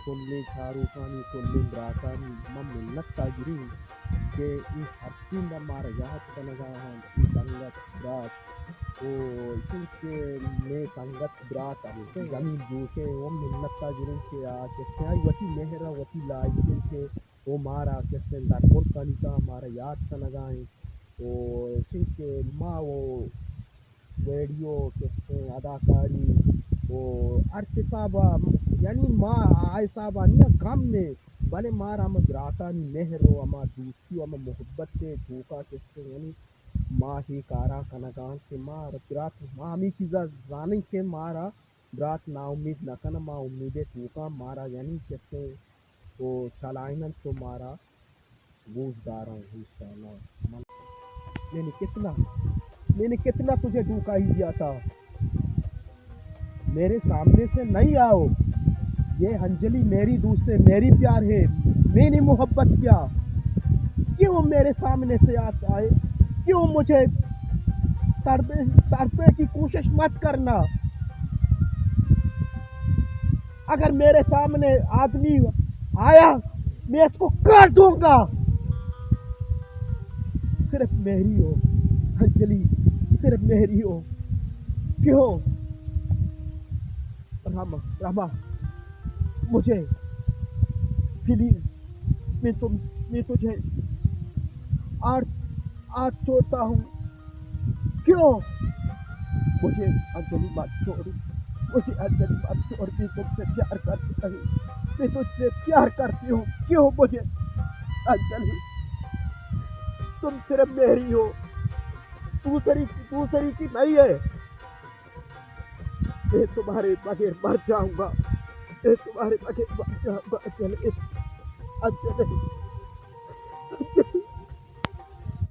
kulli charukani kulli brakani mamnat tajri ke is hartinda mara yahat kanagahan isangat brat o sinke me sangat brat ame zamin juke o minnat tajri ke a ke sai wati mehra wati lai ke o mara ke senda kurkani ka mara yahat kanagahan o sinke ma o radio اداکاری وہ ارچ صاحبہ یعنی ماں آئے صاحبہ نہیں غم میں بھلے مار ہم گراتا نہیں مہرو ہما دوستی ہم محبت سے دھوکا کستے یعنی ماں ہی کارا کنگان سے ماں رات ماں ہمیں چیزا زانی کے مارا رات نا امید نہ کنا ماں امیدیں دھوکا مارا یعنی کستے وہ چلائنن تو مارا گوشدار ہوں انشاءاللہ میں نے کتنا تجھے دھوکا ہی دیا تھا میرے سامنے سے نہیں آؤ یہ انجلی میری دوست ہے میری پیار ہے میں نے محبت کیا کیوں میرے سامنے سے آئے کیوں مجھے تڑپے کی کوشش مت کرنا اگر میرے سامنے آدمی آیا میں اس کو کاٹ دوں گا صرف میری ہو انجلی صرف میری ہو کیوں راما مجھے پلیز میں تجھے آج چھوڑتا ہوں کیوں مجھے انجلی مت چھوڑی مجھے انجلی مت چھوڑ میں تم سے پیار کرتی ہوں میں تجھ سے پیار کرتی ہوں کیوں مجھے انجلی تم صرف میری ہو دوسری کی نہیں ہے میں تمہارے بغیر مر جاؤں گا میں تمہارے بغیر مر جاؤں گا انجلی